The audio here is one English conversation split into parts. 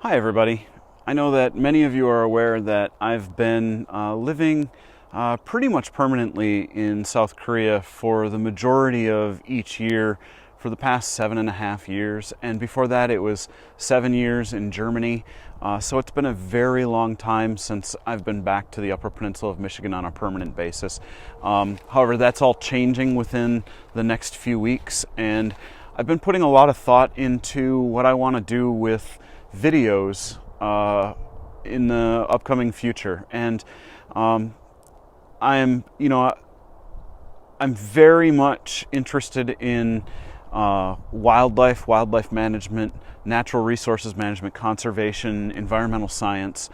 Hi everybody. I know that many of you are aware that I've been living pretty much permanently in South Korea for the majority of each year for the past 7.5 years, and before that it was 7 years in Germany. So it's been a very long time since I've been back to the Upper Peninsula of Michigan on a permanent basis. However, that's all changing within the next few weeks, and I've been putting a lot of thought into what I want to do with videos in the upcoming future. And I'm very much interested in wildlife management, natural resources management, conservation, environmental science.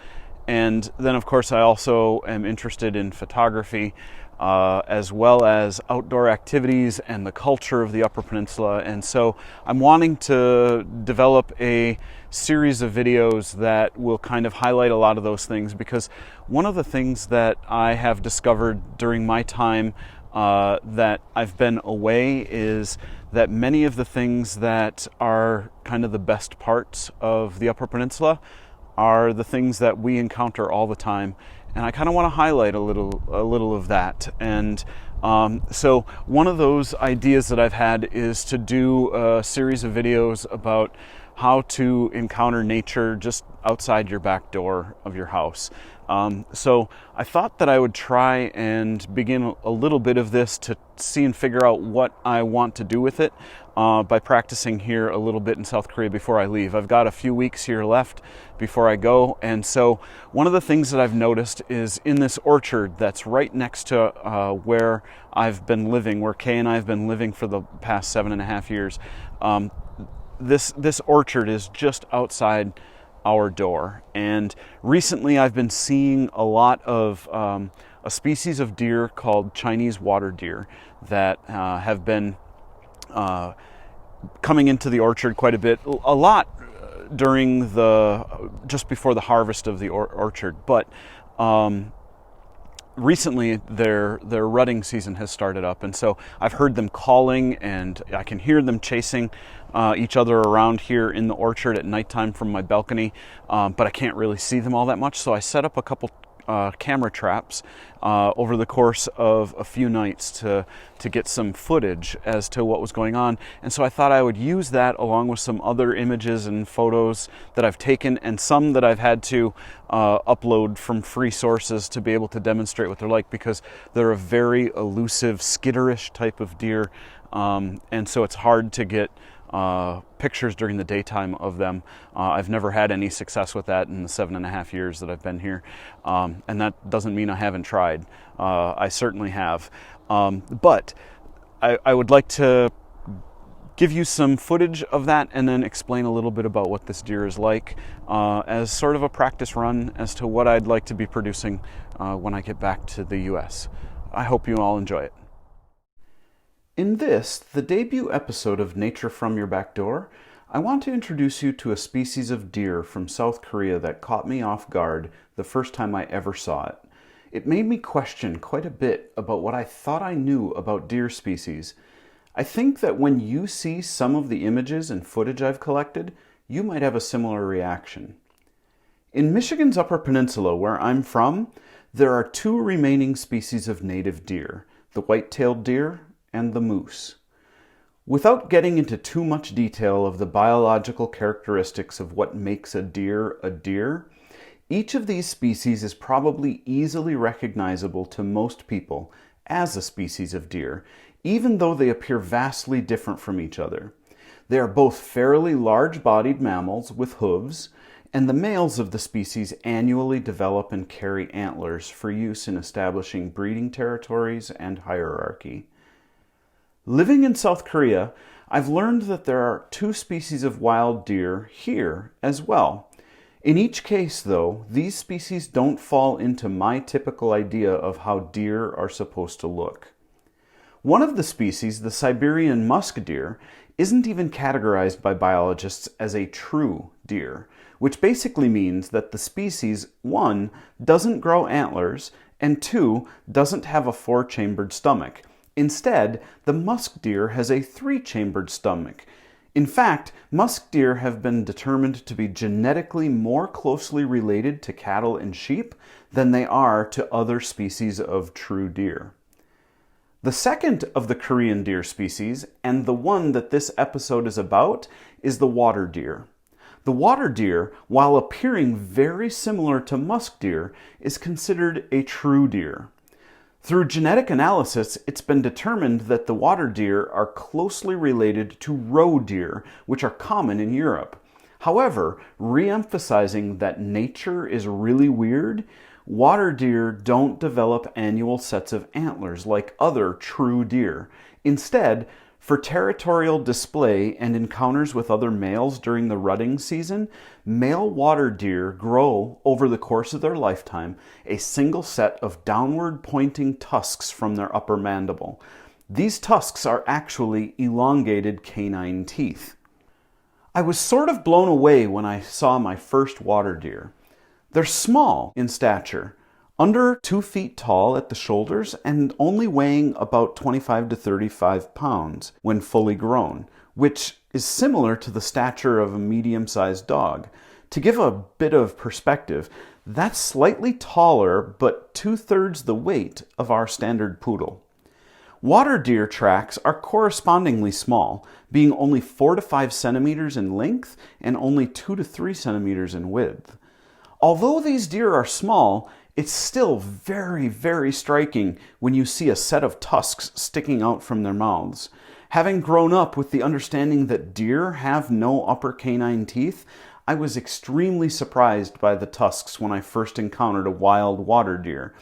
And then, of course, I also am interested in photography, as well as outdoor activities and the culture of the Upper Peninsula. And so I'm wanting to develop a series of videos that will kind of highlight a lot of those things, because one of the things that I have discovered during my time that I've been away is that many of the things that are kind of the best parts of the Upper Peninsula are the things that we encounter all the time. And I kind of want to highlight a little of that. And so one of those ideas that I've had is to do a series of videos about how to encounter nature just outside your back door of your house. So I thought that I would try and begin a little bit of this to see and figure out what I want to do with it by practicing here a little bit in South Korea before I leave. I've got a few weeks here left before I go, and so one of the things that I've noticed is in this orchard that's right next to where I've been living, where Kay and I have been living for the past 7.5 years. This orchard is just outside our door, and recently I've been seeing a lot of a species of deer called Chinese water deer that have been coming into the orchard quite a lot during just before the harvest of the orchard, but recently their rutting season has started up, and so I've heard them calling, and I can hear them chasing each other around here in the orchard at nighttime from my balcony, but I can't really see them all that much. So I set up a couple camera traps over the course of a few nights to get some footage as to what was going on. And so I thought I would use that along with some other images and photos that I've taken, and some that I've had to upload from free sources to be able to demonstrate what they're like, because they're a very elusive, skitterish type of deer, and so it's hard to get pictures during the daytime of them. I've never had any success with that in the 7.5 years that I've been here, and that doesn't mean I haven't tried. I certainly have, but I would like to give you some footage of that and then explain a little bit about what this deer is like as sort of a practice run as to what I'd like to be producing when I get back to the US. I hope you all enjoy it. In this, the debut episode of Nature from Your Back Door, I want to introduce you to a species of deer from South Korea that caught me off guard the first time I ever saw it. It made me question quite a bit about what I thought I knew about deer species. I think that when you see some of the images and footage I've collected, you might have a similar reaction. In Michigan's Upper Peninsula, where I'm from, there are two remaining species of native deer, the white-tailed deer and the moose. Without getting into too much detail of the biological characteristics of what makes a deer, each of these species is probably easily recognizable to most people as a species of deer, even though they appear vastly different from each other. They are both fairly large-bodied mammals with hooves, and the males of the species annually develop and carry antlers for use in establishing breeding territories and hierarchy. Living in South Korea, I've learned that there are two species of wild deer here as well. In each case, though, these species don't fall into my typical idea of how deer are supposed to look. One of the species, the Siberian Musk Deer, isn't even categorized by biologists as a true deer, which basically means that the species, 1, doesn't grow antlers, and 2, doesn't have a 4-chambered stomach. Instead, the musk deer has a 3-chambered stomach. In fact, musk deer have been determined to be genetically more closely related to cattle and sheep than they are to other species of true deer. The second of the Korean deer species, and the one that this episode is about, is the water deer. The water deer, while appearing very similar to musk deer, is considered a true deer. Through genetic analysis, it's been determined that the water deer are closely related to roe deer, which are common in Europe. However, re-emphasizing that nature is really weird, water deer don't develop annual sets of antlers like other true deer. Instead, for territorial display and encounters with other males during the rutting season, male water deer grow, over the course of their lifetime, a single set of downward pointing tusks from their upper mandible. These tusks are actually elongated canine teeth. I was sort of blown away when I saw my first water deer. They're small in stature, under 2 feet tall at the shoulders and only weighing about 25 to 35 pounds when fully grown, which is similar to the stature of a medium-sized dog. To give a bit of perspective, that's slightly taller but 2/3 the weight of our standard poodle. Water deer tracks are correspondingly small, being only 4 to 5 centimeters in length and only 2 to 3 centimeters in width. Although these deer are small, it's still very, very striking when you see a set of tusks sticking out from their mouths. Having grown up with the understanding that deer have no upper canine teeth, I was extremely surprised by the tusks when I first encountered a wild water deer,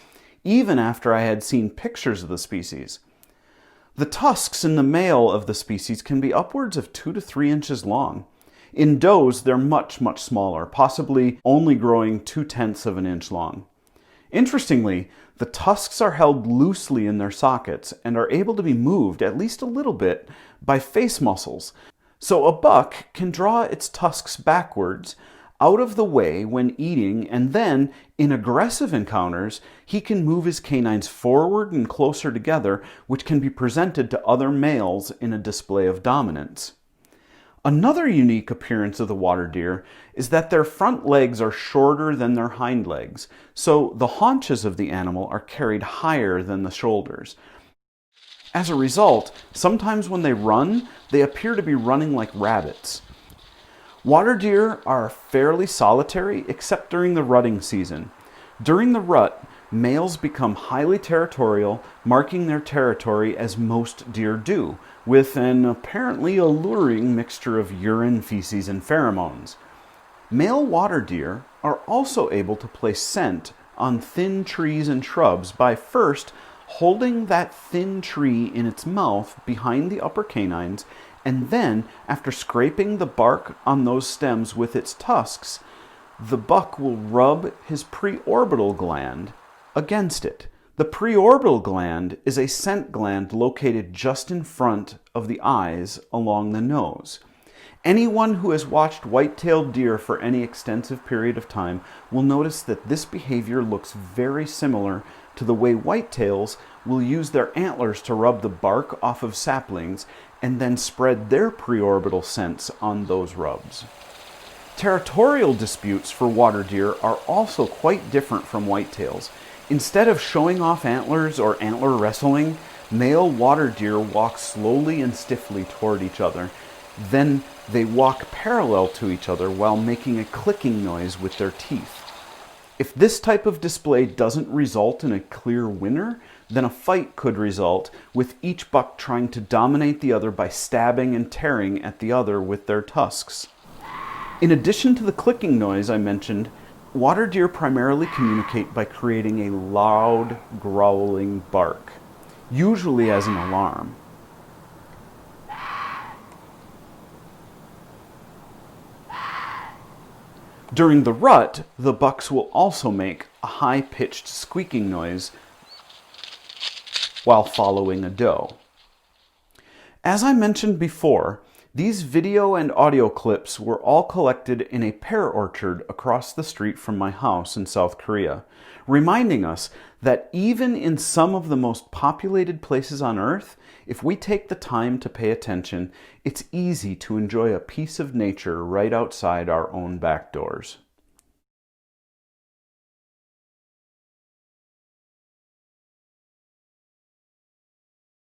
even after I had seen pictures of the species. The tusks in the male of the species can be upwards of 2 to 3 inches long. In does, they're much, much smaller, possibly only growing 2/10 of an inch long. Interestingly, the tusks are held loosely in their sockets and are able to be moved at least a little bit by face muscles. So a buck can draw its tusks backwards, out of the way when eating, and then, in aggressive encounters, he can move his canines forward and closer together, which can be presented to other males in a display of dominance. Another unique appearance of the water deer is that their front legs are shorter than their hind legs, so the haunches of the animal are carried higher than the shoulders. As a result, sometimes when they run, they appear to be running like rabbits. Water deer are fairly solitary except during the rutting season. During the rut, males become highly territorial, marking their territory as most deer do, with an apparently alluring mixture of urine, feces, and pheromones. Male water deer are also able to place scent on thin trees and shrubs by first holding that thin tree in its mouth behind the upper canines, and then, after scraping the bark on those stems with its tusks, the buck will rub his preorbital gland against it. The preorbital gland is a scent gland located just in front of the eyes along the nose. Anyone who has watched white-tailed deer for any extensive period of time will notice that this behavior looks very similar to the way whitetails will use their antlers to rub the bark off of saplings and then spread their preorbital scents on those rubs. Territorial disputes for water deer are also quite different from whitetails. Instead of showing off antlers or antler wrestling, male water deer walk slowly and stiffly toward each other. Then they walk parallel to each other while making a clicking noise with their teeth. If this type of display doesn't result in a clear winner, then a fight could result, with each buck trying to dominate the other by stabbing and tearing at the other with their tusks. In addition to the clicking noise I mentioned, water deer primarily communicate by creating a loud, growling bark, usually as an alarm. During the rut, the bucks will also make a high-pitched squeaking noise while following a doe. As I mentioned before, These video and audio clips were all collected in a pear orchard across the street from my house in South Korea, reminding us that even in some of the most populated places on Earth, if we take the time to pay attention, it's easy to enjoy a piece of nature right outside our own back doors.